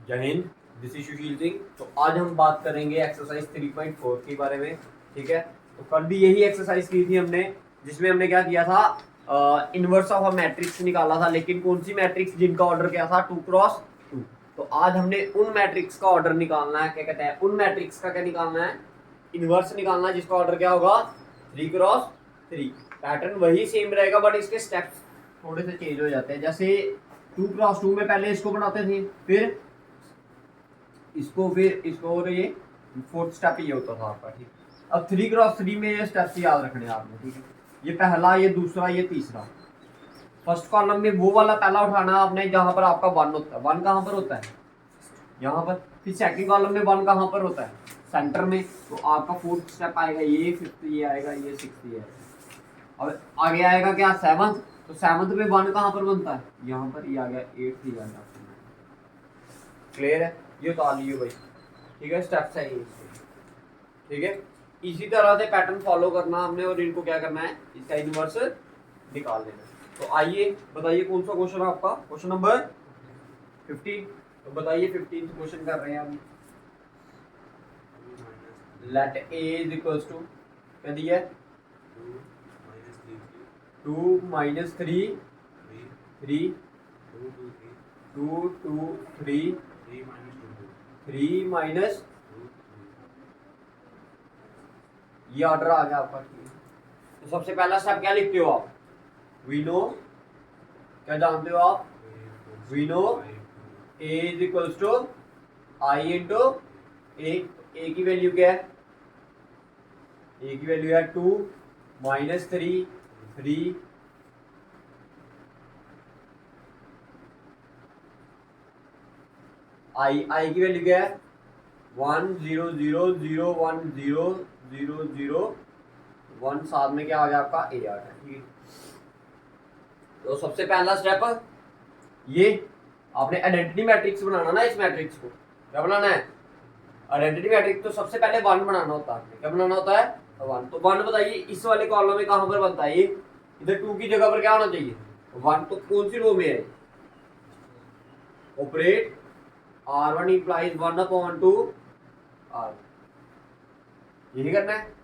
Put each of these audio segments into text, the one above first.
जय Hind, this is Sushil Singh. तो आज हम बात करेंगे एक्सरसाइज 3.4 के बारे में। ठीक है, तो कल भी यही एक्सरसाइज की थी हमने, जिसमें हमने क्या किया था, इनवर्स ऑफ अ मैट्रिक्स निकाला था। लेकिन कौन सी मैट्रिक्स जिनका ऑर्डर क्या था, 2x2। तो आज हमने उन मैट्रिक्स का ऑर्डर निकालना है। क्या कहते हैं, उन मैट्रिक्स का क्या निकालना है, इनवर्स निकालना है, जिसका ऑर्डर क्या होगा, 3x3। पैटर्न वही सेम रहेगा, बट इसके स्टेप्स थोड़े से चेंज हो जाते हैं। जैसे 2x2 में पहले इसको बनाते थे, फिर इसको और ये फोर्थ स्टेप ये होता था आपका। ठीक, अब 3x3 में ये स्टेप्स याद रखने हैं आपने। ठीक है, ये पहला, ये दूसरा, ये तीसरा। फर्स्ट कॉलम में वो वाला पहला उठाना है आपने जहां पर आपका 1 होता है। 1 कहां पर होता है, यहाँ पर। फिर सेकंड कॉलम में 1 कहां पर होता है, सेंटर में। तो आपका फोर्थ स्टेप आएगा ये, फिफ्थ ये आएगा, ये सिक्स्थ ये आएगा। अब आगे आएगा क्या, 7th। तो 7th में 1 कहां पर बनता है, यहाँ पर। ये आ गया 8th, ये आ गया। क्लियर है, ये तो आ लियो भाई। ठीक है, स्टेप्स है ये। ठीक है, इसी तरह से पैटर्न फॉलो करना हमने, और इनको क्या करना है, इसका इनवर्स निकाल लेना। तो आइए बताइए कौन सा क्वेश्चन है आपका, क्वेश्चन नंबर 15। तो बताइए 15 क्वेश्चन कर रहे हैं हम। Let a is equals to, क्या दिया है, 2 - 3 3 2 2 3 3 माइनस, ये ऑर्डर आ गया आपका। ठीक है, तो सबसे पहला स्टेप क्या लिखते हो आप, वी नो, क्या जानते हो आप, we know A is equals to I into A की वैल्यू क्या है, ए की वैल्यू है 2 - 3 3 आई की वैल्यू क्या है, 1 0 0 0 1 0 0 0 1। साथ में क्या आ गया आपका, ए आ गया। ठीक है, तो सबसे पहला स्टेप ये, आपने आइडेंटिटी मैट्रिक्स बनाना ना। इस मैट्रिक्स को क्या बनाना है, आइडेंटिटी मैट्रिक्स। तो सबसे पहले 1 बनाना होता है। क्या बनाना होता है, 1। तो 1 बताइए इस वाले कॉलम में कहां पर बनता है, ये इधर 2 की जगह पर क्या होना चाहिए, 1। तो कौन सी रो में है, ऑपरेट R1 implies 1/2 R। यही करना है।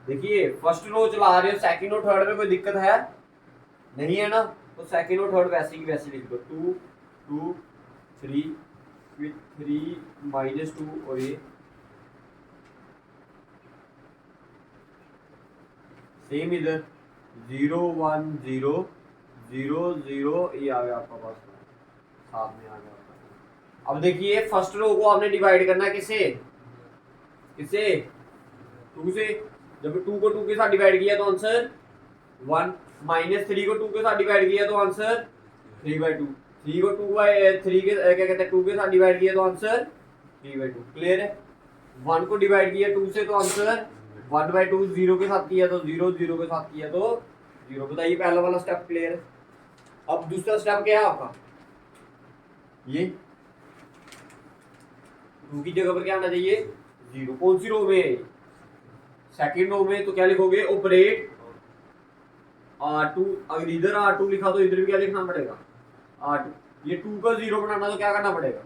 देखिए फर्स्ट रो चला रहे हो, सेकंड और थर्ड में कोई दिक्कत है नहीं है ना। तो सेकंड और थर्ड वैसे की वैसे लिख दो, 2 2 3 फिर 3 - 2 और ये सेम इधर 0 1 0 0 0, ये आ गया आपका पास, साथ में आ गया। अब देखिए फर्स्ट रो को आपने डिवाइड करना है किसे, किसे, 2 से। जब 2 को 2 के साथ डिवाइड किया तो आंसर 1, -3 को 2 के साथ डिवाइड किया तो आंसर 3/2, 3 को 2/3 के क्या कहते हैं 2 के साथ डिवाइड किया तो आंसर 3/2। क्लियर है, 1 को डिवाइड किया 2 से तो आंसर 1/2, 0 के साथ किया तो 0, 0 के साथ किया तो 0। बताइए पहला वाला स्टेप क्लियर है। अब दूसरा स्टेप क्या है आपका, ये 2 की जगह पर क्या आना चाहिए, 0। कौन सी रो में है, सेकंड रो में। तो क्या लिखोगे, ऑपरेट R2। अगर इधर R2 लिखा तो इधर भी क्या लिखना पड़ेगा, R2। ये 2 का 0 बनाना तो क्या करना पड़ेगा,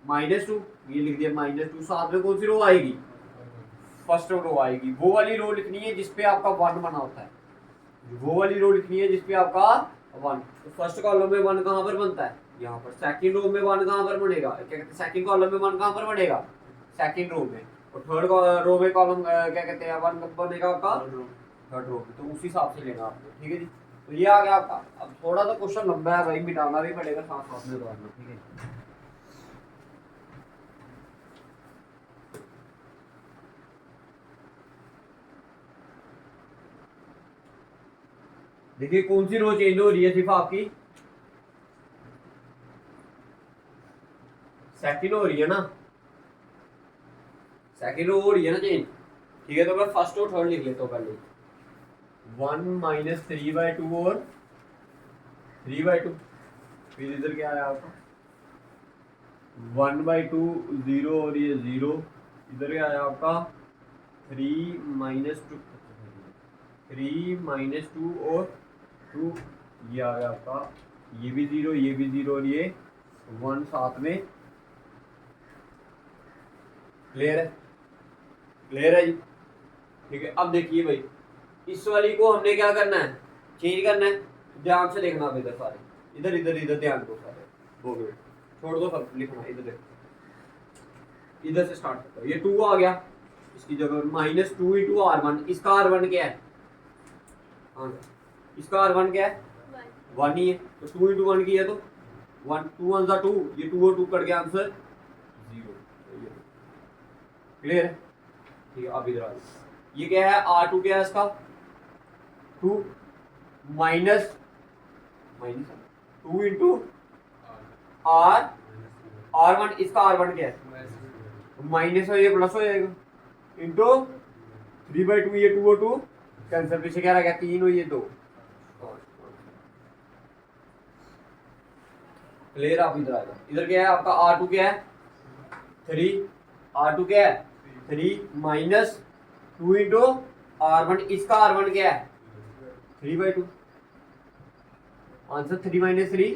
-2। ये लिख दिया -2। साथ में कौन सी रो आएगी, फर्स्ट रो आएगी। वो वाली रो लिखनी है जिसपे आपका 1 बना होता है, वो वाली रो लिखनी है जिसपे आपका 1। तो फर्स्ट कॉलम में 1 कहां पर बनता है, यहाँ पर। सेकंड रो में 1 कहां पर बनेगा, क्या कहते हैं, सेकंड कॉलम में 1 कहां पर बनेगा, सेकंड रो में। और थर्ड रो में कॉलम क्या कहते हैं, 1 कब बनेगा आपका, थर्ड रो में। तो उसी हिसाब से लेना आपको। ठीक है जी, तो ये आ गया आपका। अब थोड़ा सा क्वेश्चन लंबा है भाई, मिटाना भी पड़ेगा साथ साथ में दोनों। ठीक है, देखिए कौन सी रो चेंज हो रही है, सिर्फ आपकी सेकंड हो रही है ना, सेकंड रो हो रही है ना चेंज। ठीक है, तो मैं फर्स्ट और थर्ड लिख लेता हूँ पहले। 1 - 3/2 और 3/2। फिर इधर क्या आया आपका, 1/2 0 और ये 0। इधर क्या आया आपका, 3 - 2 3 - 2 और 2, ये आ गया आपका ये भी 0, ये भी 0 और ये 1 साथ में। क्लियर है? क्लियर है जी? ठीक है। अब देखिए भाई, इस वाली को हमने क्या करना है, चेंज करना है। ध्यान से देखना आप इधर सारे, इधर इधर इधर ध्यान दो सारे, हो गए, छोड़ दो सब लिखना, इधर देखो, इधर से स्टार्ट करता हूँ। ये 2 आ गया, इसकी जगह -2 इंटू R1। इसका R1 क्या है? हाँ, इसका R1 क्या है? 1 ही है, तो 2 इंटू 1 की है तो 1, 2 1 2, ये 2 और 2 कट गया, आंसर 0। क्लियर है? ठीक है। अब इधर आ जाओ, ये क्या है? R2 क्या है इसका? 2 माइनस 2 इंटू R1। इसका R1 क्या है? माइनस हो, ये प्लस हो जाएगा, इंटू 3/2, ये 2 और 2 कैंसिल, पीछे क्या रह गया? 3 और ये 2। क्लियर? आप इधर आ जाओ, इधर क्या है आपका? R2 क्या है? 3। R2 क्या है? 3 माइनस 2 इंटू R1। इसका R1 क्या है? 3/2। आंसर 3 - 3।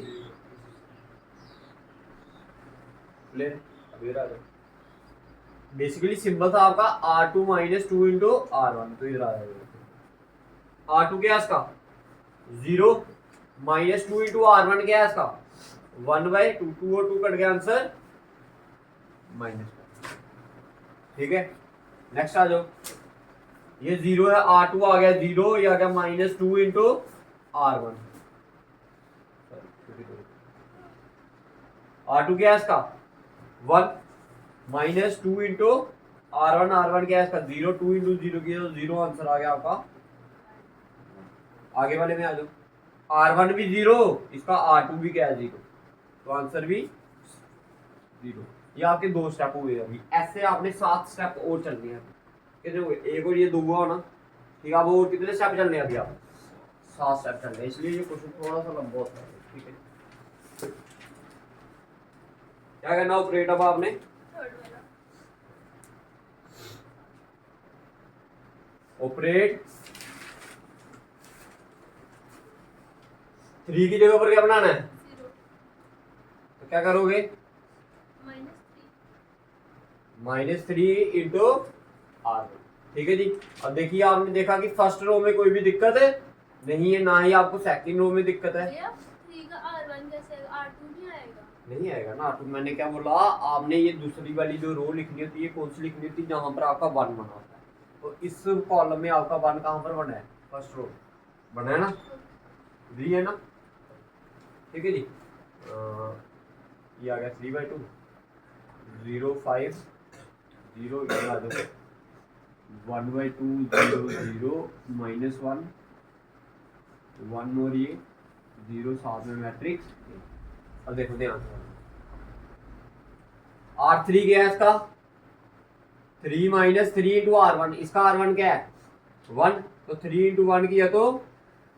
क्लियर? अब इधर आ जाओ, बेसिकली सिंबल था आपका R2 - 2 इंटू R1। तो इधर आ जाएगा, R2 क्या है इसका? 0 -2 इंटू R1 क्या है इसका? 1/2। 2 और 2 कट गया, आंसर -1। ठीक है। नेक्स्ट आ जाओ, ये 0 है, R2 आ गया 0, ये आ गया -2 इंटू R1। R2 क्या है इसका? 1 -2 इंटू R1। R1 क्या है इसका? 0। 2 इंटू 0 किया तो 0, आंसर आ गया आपका। आगे वाले में आ जाओ, R1 भी 0, इसका R2 भी क्या है? 0, तो आंसर भी 0। ये आपके 2 स्टेप हुए। अभी ऐसे आपने 7 स्टेप और चलने हैं। कितने हुए? एक और ये 2 हुआ ना, ठीक है। अब और कितने स्टेप चलने हैं? अभी आप 7 स्टेप चल रहे हैं, इसलिए ये क्वेश्चन थोड़ा सा लंबा होता है। ठीक है, क्या करना ऑपरेट? अब आपने ऑपरेट 3 की जगह पर क्या बनाना है? तो क्या करोगे? -3 इंटू R1। ठीक है जी। अब देखिए, आपने देखा कि फर्स्ट रो में कोई भी दिक्कत है नहीं है, ना ही आपको सेकंड रो में दिक्कत है। नहीं आएगा ना। तो मैंने क्या बोला, आपने ये दूसरी वाली जो रो लिखनी होती है, कौन सी लिखनी होती है? जहां पर आपका 1 बना होता है। तो इस कॉलम में आपका 1 कहां पर बना है? फर्स्ट रो बना है ना, दी है ना। ठीक है जी। ये आ गया 3/2, 0 5 0, ये आ जाओ 1/2 0 0 -1 1 और ये 0 साथ में मैट्रिक्स। अब देखो ध्यान से, R3 क्या है इसका? 3 - 3 इंटू R1। इसका R1 क्या है? 1, तो 3 इंटू 1 किया तो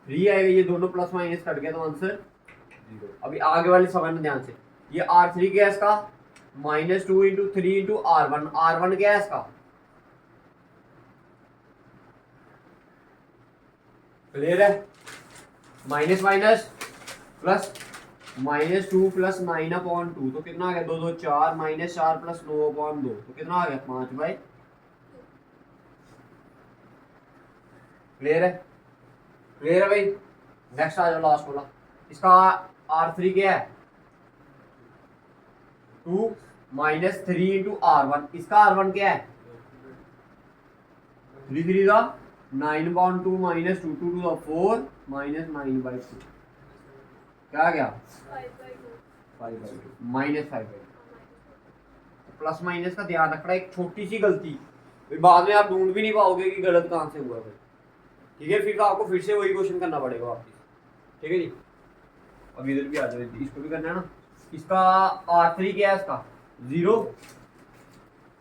3 आएगा, ये दोनों प्लस माइनस कट गया, तो आंसर 0। अभी आगे वाले समझना ध्यान से, ये R3 क्या है इसका? -2 इंटू 3 इंटू R1। R1 क्या है इसका? क्लियर है? माइनस माइनस प्लस, -2 प्लस 9/2, तो कितना आ गया? 2 2 4, -4 प्लस 9/2, तो कितना आ गया? 5/। क्लियर है? क्लियर है भाई? नेक्स्ट आ जाओ, लास्ट वाला। इसका R3 क्या है? 2 -3 इंटू R1। इसका R1 क्या है? 3 3 का 9/2 -2 2 to the 4 -9/2, क्या आ गया? 5/2 -5/2। प्लस माइनस का ध्यान रखना, एक छोटी सी गलती बाद में आप ढूंढ भी नहीं पाओगे कि गलत कहां से हुआ है। ठीक है, फिर आपको फिर से वही क्वेश्चन करना पड़ेगा वापस। ठीक है जी। अब इधर भी आ जाए, इसको भी करना है ना। इसका R3 क्या है? इसका 0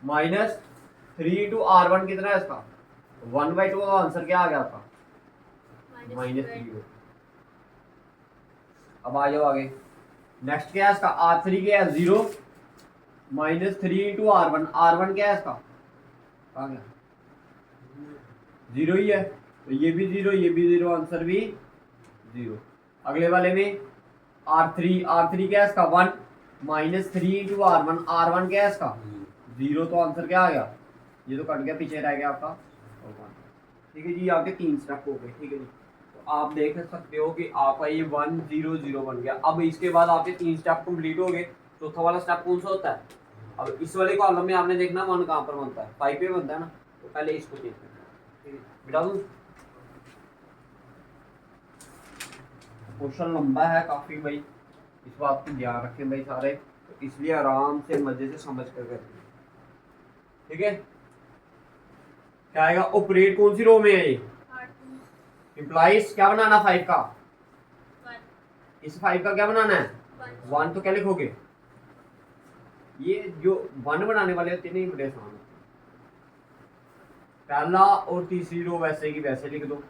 -3 इंटू R1 कितना है इसका? 1/2 का आंसर क्या आ गया आपका? -3। अब आ जाओ आगे। नेक्स्ट क्या है इसका? R3 क्या है? 0 -3 इंटू R1। R1 क्या है इसका? आ गया 0 ही है, तो ये भी 0, ये भी 0, आंसर भी 0। अगले वाले में R3 क्या है इसका 1 माइनस 3 इंटू R1 क्या है इसका 0। तो आंसर क्या आ गया, ये तो कट गया, पीछे रह गया आपका 1। ठीक है जी, आपके 3 स्टेप हो गए। ठीक है जी, तो आप देख सकते हो कि आपका ये 1 0 0 बन गया। अब इसके बाद आपके 3 स्टेप कंप्लीट हो गए। चौथा वाला स्टेप कौन सा होता है? अब इस वाले कॉलम में आपने देखना 1 कहाँ पर बनता है, 5 पे बनता है ना, तो पहले इसको चेंज करना है। ठीक है, बिठा दूँ? क्वेश्चन लंबा है काफी भाई, इस बात को ध्यान रखें भाई सारे, तो इसलिए आराम से मजे से समझ कर करते हैं। ठीक है, क्या आएगा? ऑपरेट कौन सी रो में है ये? इम्प्लाइज क्या बनाना 5 का? इस 5 का क्या बनाना है? 1। तो क्या लिखोगे? ये जो 1 बनाने वाले होते हैं नहीं, बड़े आसान होते हैं। पहला और तीसरी रो वैसे की वैसे लिख दो।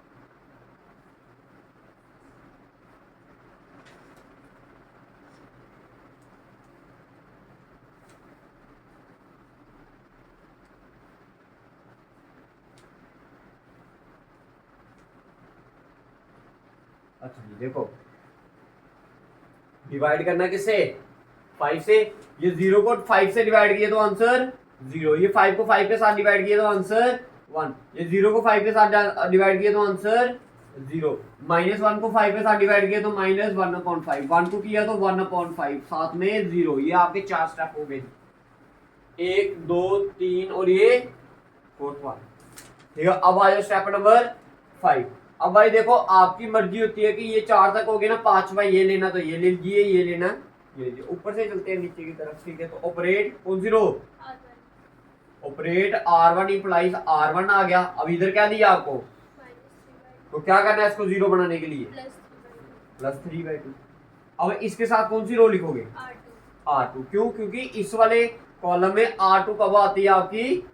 अच्छा जी, देखो डिवाइड करना किससे? 5 से। ये 0 को 5 से डिवाइड किए तो आंसर 0। ये 5 को 5 के साथ डिवाइड किए तो आंसर 1। ये 0 को 5 के साथ डिवाइड किए तो आंसर 0। -1 को 5 के साथ डिवाइड किए तो -1/5। 1 को किया तो 1/5, साथ में 0। ये आपके 4 स्टेप हो गए, 1 2 3 और ये 4th। ठीक है, अब आ जाओ स्टेप नंबर 5। अब भाई देखो, आपकी मर्जी होती है कि ये 4 तक हो गए ना, 5वां ये लेना तो ये ले लीजिए, ये लेना ये लीजिए। ऊपर से चलते हैं नीचे की तरफ। ठीक है, तो ऑपरेट कौन सी रो? ऑपरेट R1 इम्प्लाइज R1 आ गया। अब इधर क्या दिया आपको? तो क्या करना है इसको 0 बनाने के लिए? +3/2। अब इसके साथ कौन सी रो लिखोगे? R2। क्यों? क्योंकि इस वाले कॉलम में R2 कब आती है आपकी?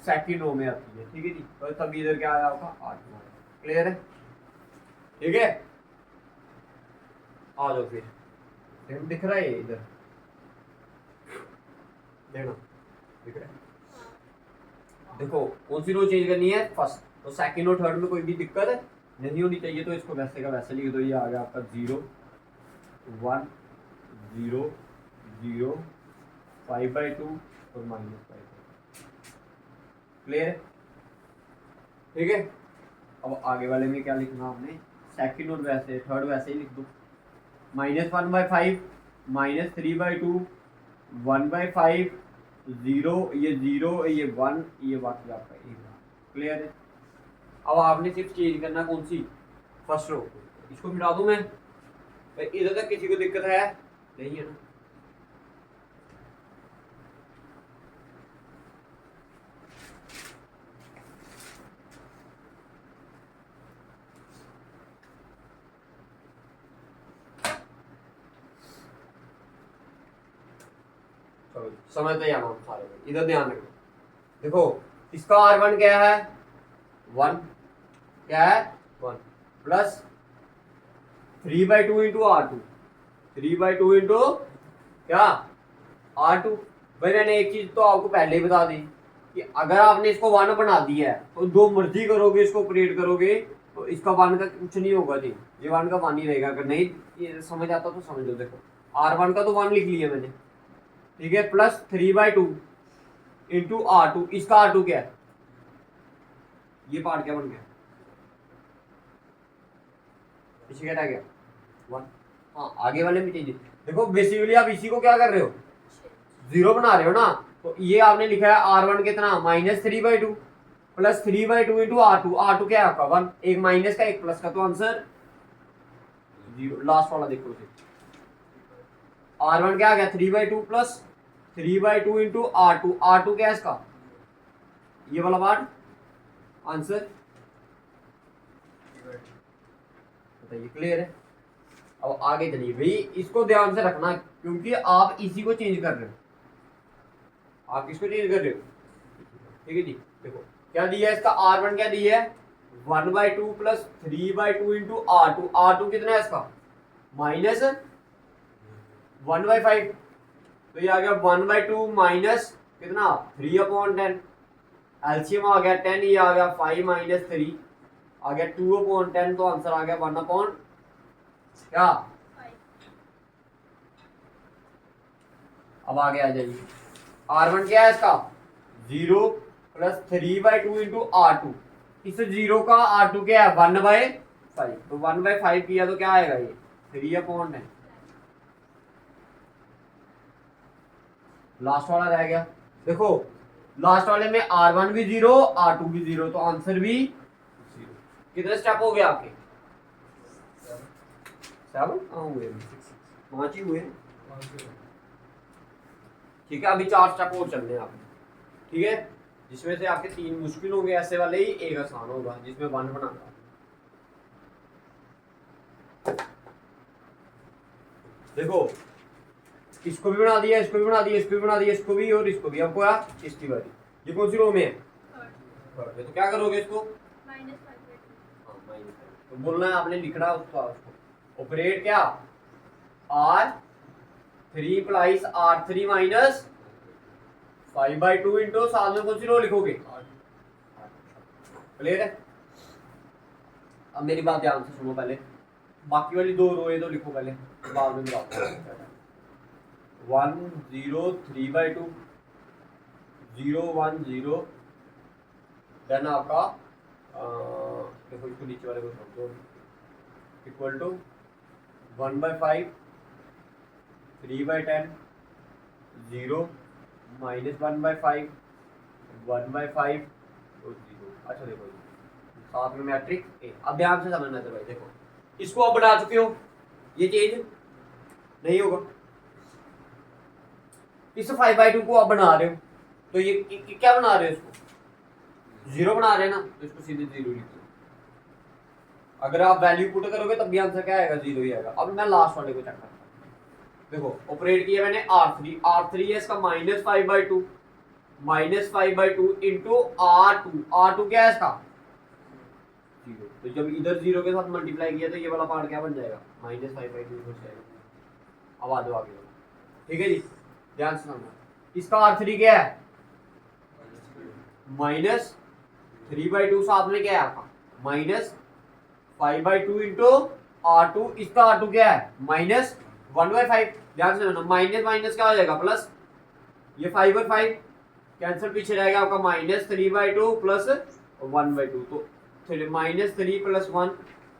सेकंड रो में आती है। ठीक है जी, तो तभी इधर क्या आया आपका? R2। क्लियर है? ठीक है, आ जाओ फिर। दिख रहा है इधर, देखना दिख रहा है। देखो कौन सी रो चेंज करनी है? फर्स्ट। तो सेकंड और थर्ड में कोई भी दिक्कत नहीं होनी चाहिए, तो इसको वैसे का वैसे लिख दो। ये आ गया आपका 0 1 0 0 5/2 और -5/2। क्लियर है? ठीक है, अब आगे वाले में क्या लिखना आपने? सेकंड और वैसे, थर्ड वैसे ही लिख दो। -1/5 -3/2 1/5 0, ये 0, ये 1, ये बाकी आपका 1। क्लियर है? अब आपने सिर्फ चेंज करना कौन सी? First row. इसको मिटा दूं मैं? इधर तक किसी को दिक्कत है? नहीं है ना? समझते जाना हम सारे। इधर ध्यान रखो, देखो इसका R1 क्या है? 1। क्या है? 1 प्लस 3/2 इंटू R2। 3/2 इंटू क्या? R2। भाई मैंने एक चीज तो आपको पहले ही बता दी कि अगर आपने इसको 1 बना दिया है तो जो मर्जी करोगे, इसको ऑपरेट करोगे तो इसका 1 का कुछ नहीं होगा जी, ये 1 का 1 ही रहेगा। अगर नहीं ये समझ आता तो समझ लो। देखो R1 का तो 1 लिख लिया मैंने, ठीक है, प्लस 3/2 इंटू R2। इसका R2 क्या है? ये पार्ट क्या बन गया? पीछे क्या रह गया? 1। हाँ, आगे वाले में चेंज। देखो बेसिकली आप इसी को क्या कर रहे हो? 0 बना रहे हो ना, तो ये आपने लिखा है R1 कितना? -3/2 प्लस 3/2 इंटू R2। R2 क्या है आपका? 1। एक माइनस का एक प्लस का, तो आंसर 0। लास्ट वाला देखो उसे, R1 क्या आ गया? 3/2 प्लस 3/2 इंटू R2। R2 क्या है इसका? ये वाला पार्ट। आंसर बताइए, क्लियर है? अब आगे चलिए भाई, इसको ध्यान से रखना क्योंकि आप इसी को चेंज कर रहे हो। आप किसको चेंज कर रहे हो? ठीक है जी, देखो क्या दिया है इसका? R1 क्या दिया है? 1/2 प्लस 3/2 इंटू R2। R2 कितना है इसका? -1/5। तो ये आ गया 1/2 माइनस कितना? 3/10। एलसीएम आ गया 10, ये आ गया 5 - 3 आ गया 2/10। तो आंसर आ गया 1 अपॉन क्या? अब आगे आ जाइए, R1 क्या है इसका 0 प्लस 3/2 इंटू R2, इस 0 का R2 क्या है 1/5, तो 1/5 किया तो क्या आएगा ये 3/10। लास्ट वाला रह गया, देखो लास्ट वाले में R1 भी 0 R2 भी 0, तो आंसर भी 0। कितने स्टेप हो गए आपके 7 हुए 5 ही हुए, ठीक है। अभी 4 स्टेप और चलने हैं आपके, ठीक है, जिसमें से आपके 3 मुश्किल होंगे ऐसे वाले ही, एक आसान होगा जिसमें 1 बनाना। देखो इसको भी बना दिया, इसको भी बना दिया, इसको भी बना दिया, इसको भी और इसको भी, अब क्या इसकी बारी, ये कौन सी रो में है थर्ड, तो क्या करोगे इसको -5, तो बोलना है आपने लिखना उसको ऑपरेट क्या R3 plus R3 minus 5/2 into साथ में कौन सी रो लिखोगे, क्लियर है। अब मेरी बात ध्यान से सुनो, पहले बाकी वाली 2 रो तो लिखो पहले, बाद में बताता हूं। 1 0 3/2 0 1 0, देन आपका देखो इसको नीचे वाले को समझो, इक्वल टू 1/5 3/10 0 -1/5 1/5 और 0। अच्छा देखो साथ में मैट्रिक्स ए, अब ध्यान से समझना है भाई, देखो इसको अब बना चुके हो, ये चेंज नहीं होगा, इस 5/2 को आप बना रहे हो, तो ये क्या बना रहे हो, इसको 0 बना रहे हैं ना, तो इसको सीधे 0 लिख दो। अगर आप वैल्यू पुट करोगे तब भी आंसर क्या आएगा 0 ही आएगा। अब मैं लास्ट वाले को चेक करता हूँ, देखो ऑपरेट किया मैंने R3 है इसका -5/2 इंटू R2 क्या है इसका 0, तो जब इधर 0 के साथ मल्टीप्लाई किया तो ये वाला पार्ट क्या बन जाएगा -5/2 हो जाएगा। अब आ दो आगे, ठीक है जी, ध्यान से समझना। इसका R3 क्या है -3/2, साथ में क्या है आपका -5/2 इंटू R2, इसका R2 क्या है -1/5। ध्यान से समझना, माइनस माइनस क्या हो जाएगा प्लस, ये 5 और 5 कैंसिल, पीछे रहेगा आपका -3/2 प्लस 1/2, तो -3 प्लस 1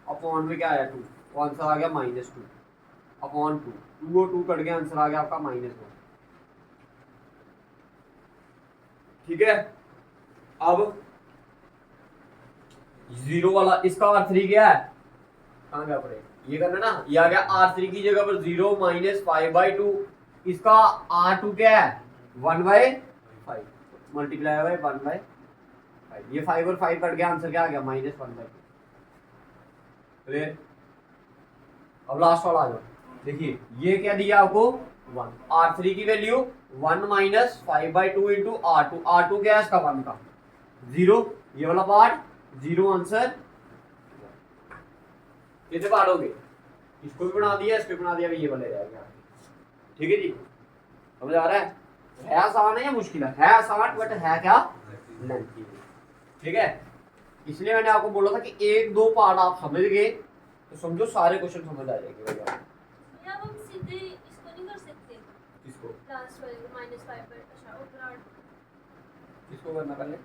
अपॉन में क्या आया 2, तो आंसर आ गया -2 अपॉन 2, 2 और 2 कट गया, आंसर आ गया आपका -1, ठीक है। अब 0 वाला इसका R3 क्या है, कहाँ गया पड़े, ये करना ना, ये आ गया R3 की जगह पर 0 -5/2, इसका R2 क्या है 1/5 मल्टीप्लाई बाय 1/5, ये 5 और 5 कट गया, आंसर क्या आ गया -1/2, क्लियर। अब लास्ट वाला आ जाओ, देखिए ये क्या दिया आपको 1, R3 की वैल्यू 1 -5/2 इंटू R2 क्या है इसका 1 का 0, ये वाला पार्ट 0, आंसर कैसे पढ़ोगे, इसको भी बना दिया, इसको भी बना दिया, ये वाले रह गया, ठीक है जी, समझ आ रहा है आसान है या मुश्किल है आसान, बट है क्या लेंथी, ठीक है। इसलिए मैंने आपको बोला था कि 1-2 पार्ट आप समझ गए तो समझो सारे क्वेश्चन समझ आ जाएंगे भैया। हम सीधे इसको नहीं कर सकते, किसको लास्ट वाले को -5 पर, अच्छा ऊपर किसको करना पहले,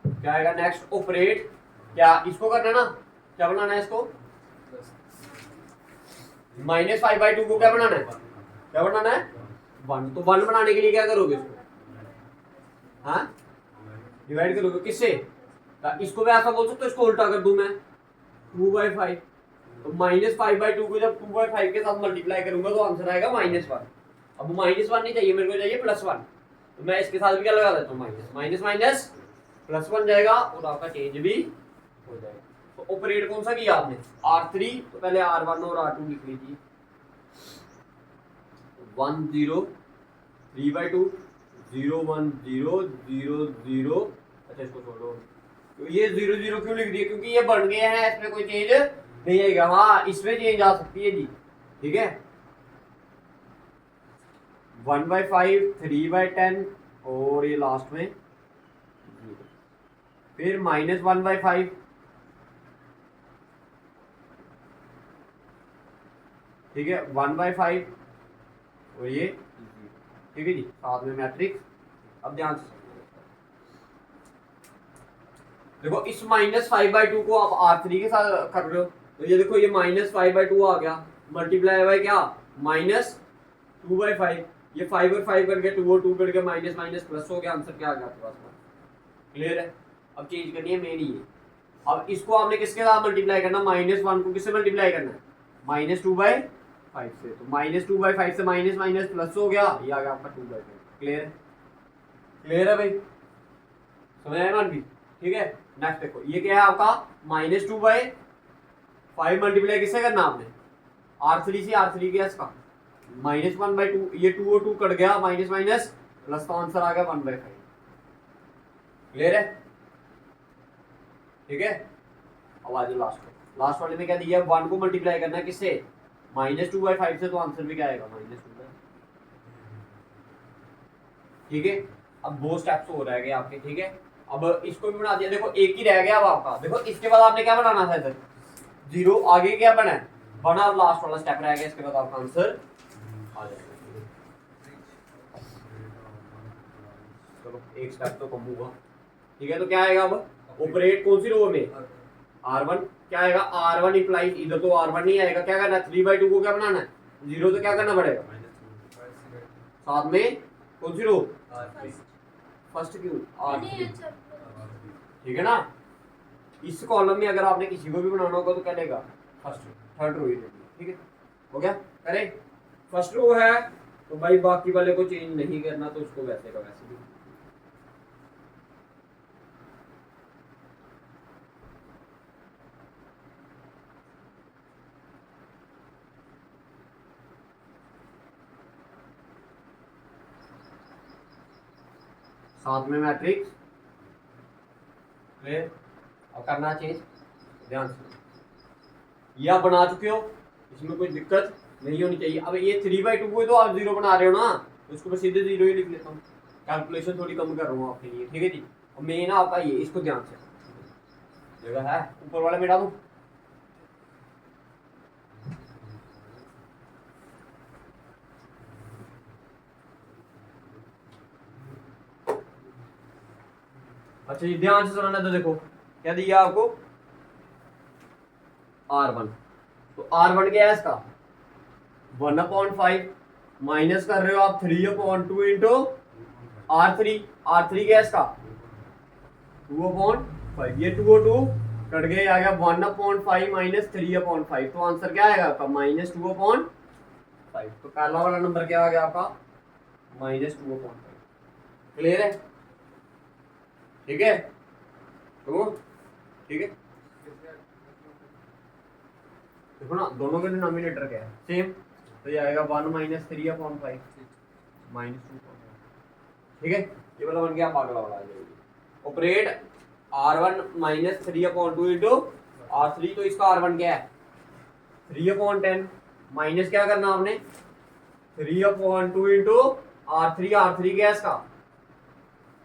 क्या आएगा नेक्स्ट ऑपरेट, क्या इसको करना ना, क्या बनाना है इसको -5/2 को क्या बनाना है 1, तो 1 बनाने के लिए क्या करोगे इसको, हाँ डिवाइड करोगे किससे, इसको भी ऐसा बोल सकते हो, इसको उल्टा कर दूं मैं 2/5, तो -5/2 को जब 2/5 के साथ मल्टीप्लाई करूंगा तो आंसर आएगा -1। अब -1 नहीं चाहिए मेरे को, चाहिए +1, तो मैं इसके साथ भी क्या लगा देता हूँ माइनस माइनस +1 जाएगा और आपका चेंज भी हो जाएगा। तो ऑपरेट कौन सा किया आपने R3, तो पहले R1 और R2 लिख लीजिए, 1 0 3/2 0 1 0 0 0, अच्छा इसको छोड़ो, तो ये 0 0 क्यों लिख दिया, क्योंकि ये बन गए हैं, इसमें कोई चेंज नहीं आएगा, हाँ इसमें चेंज आ सकती है जी, ठीक है। 1/5 3/10 और ये लास्ट में 0, फिर -1/5 ठीक है, 1/5 और ये 0, ठीक है जी, साथ में मैट्रिक्स। अब ध्यान से देखो, इस -5/2 को आप R3 के साथ कर रहे हो, तो ये देखो ये -5/2 आ गया, मल्टीप्लाई बाय क्या, -2/5, ये 5 और 5 करके 2 और 2 करके माइनस माइनस प्लस हो गया, आंसर क्या आ गया आपके पास। क्लियर है। अब चेंज करनी है मेन ये। अब इसको आपने किसके साथ मल्टीप्लाई करना, -1 को किससे मल्टीप्लाई करना है, -2/5 से, तो -2/5 से माइनस माइनस प्लस हो गया, ये आ गया आपका 2/5। क्लियर है, क्लियर है भाई, समझ आया मान भी, ठीक है। नेक्स्ट देखो, ये क्या है आपका -2/5 मल्टीप्लाई किससे करना आपने, R3 से, R3 गया इसका -1/2, ये 2 और 2 कट गया, माइनस माइनस प्लस, तो आंसर आ गया 1/5। क्लियर है, ठीक है। अब आ जाओ लास्ट वाले में क्या दिया, 1 को मल्टीप्लाई करना है किससे, -2/5 से, तो आंसर भी क्या आएगा, -2/5। ठीक है, अब 2 स्टेप्स हो रह गए आपके, ठीक है। अब इसको भी बना दिया, देखो एक ही रह गया अब आपका, देखो इसके बाद आपने क्या बनाना था, इधर 0, आगे क्या बना है, बना, अब लास्ट वाला स्टेप रह गया, इसके बाद आपका आंसर आ जाएगा। चलो एक स्टेप तो कम हुआ, ठीक है। तो क्या आएगा, अब ऑपरेट कौन सी रो में, R1, क्या आएगा, R1 इंप्लाइज, इधर तो R1 नहीं आएगा, क्या करना है, 3/2 को क्या बनाना है, 0, तो क्या करना पड़ेगा, साथ में कौन सी रो, फर्स्ट क्यों, R3, ठीक है ना। इस कॉलम में अगर आपने किसी को भी बनाना होगा तो क्या लेगा, फर्स्ट, थर्ड रो ही लेगी, ठीक है। हो गया, करें, फर्स्ट रो है तो भाई बाकी वाले को चेंज नहीं करना, तो उसको वैसे का वैसे भी। साथ में मैट्रिक्स। क्लियर, अब करना चेंज, ध्यान से, ये आप बना चुके हो, इसमें कोई दिक्कत नहीं होनी चाहिए। अब ये 3/2 को तो आप 0 बना रहे हो ना, तो उसको मैं सीधे 0 ही लिख लेता हूँ, कैलकुलेशन थोड़ी कम कर रहा हूँ आपके लिए, ठीक है जी। और मेन आपका ये, इसको ध्यान से, जगह है ऊपर वाले में डालूं, अच्छा ये ध्यान से सुनाना, तो देखो क्या दिया आपको, R1, तो R1 क्या है इसका 1/5, माइनस कर रहे हो आप 3/2 इंटू R3, R3 क्या है इसका 2/5, ये 2 और 2 कट गए, आ गया 1/5 माइनस 3/5, तो आंसर क्या आएगा आपका -2/5। तो पहला वाला नंबर क्या आ गया आपका -2/5। क्लियर है, ठीक है, तो ठीक है, देखो ना दोनों के डिनोमिनेटर क्या है, सेम, तो ये आएगा 1 - 3/5 -2/5, ठीक है। ये वाला बन गया, आप अगला वाला आ जाएगी, ऑपरेट R1 - 3/2 इंटू R3, तो इसका R1 क्या है 3/10, माइनस क्या करना आपने 3/2 इंटू R3, R3 क्या है इसका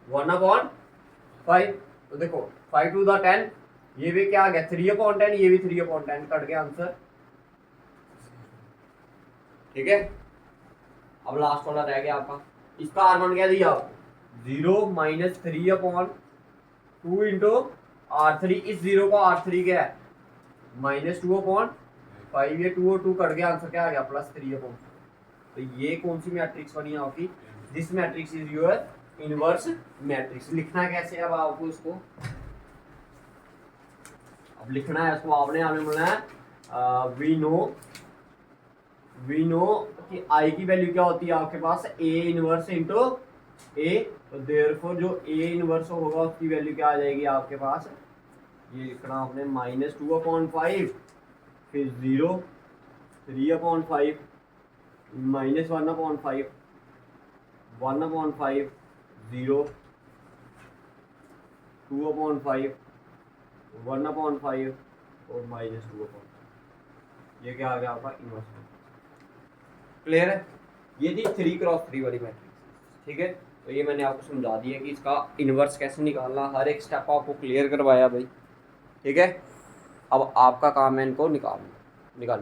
1/5, तो देखो 5 to the 10, ये भी क्या आ गया 3/10, ये भी 3/10, कट गया आंसर, ठीक है। अब लास्ट वाला रह गया आपका, इसका R1 क्या दिया 0 - 3/2 इंटू R3, इस 0 का R3 क्या है -2/5, ये 2 और 2 कट गया, आंसर क्या आ गया +3/5। तो ये कौन सी मैट्रिक्स बनी आपकी, this matrix is your inverse matrix. लिखना कैसे है अब आपको इसको, अब लिखना है इसको आपने बोलना है वी नो कि आई की वैल्यू क्या होती है आपके पास A इनवर्स इंटू A, तो देयरफॉर जो A इनवर्स होगा उसकी वैल्यू क्या आ जाएगी आपके पास, ये लिखना आपने -2/5, फिर 0, 3/5, -1/5, 1/5, 0, 2/5, 1/5 और -2/5, ये क्या आ गया आपका इनवर्स। क्लियर है, ये थी 3x3 वाली मैट्रिक्स, ठीक है। तो ये मैंने आपको समझा दिया कि इसका इनवर्स कैसे निकालना, हर एक स्टेप आपको क्लियर करवाया भाई, ठीक है। अब आपका काम है इनको निकालना।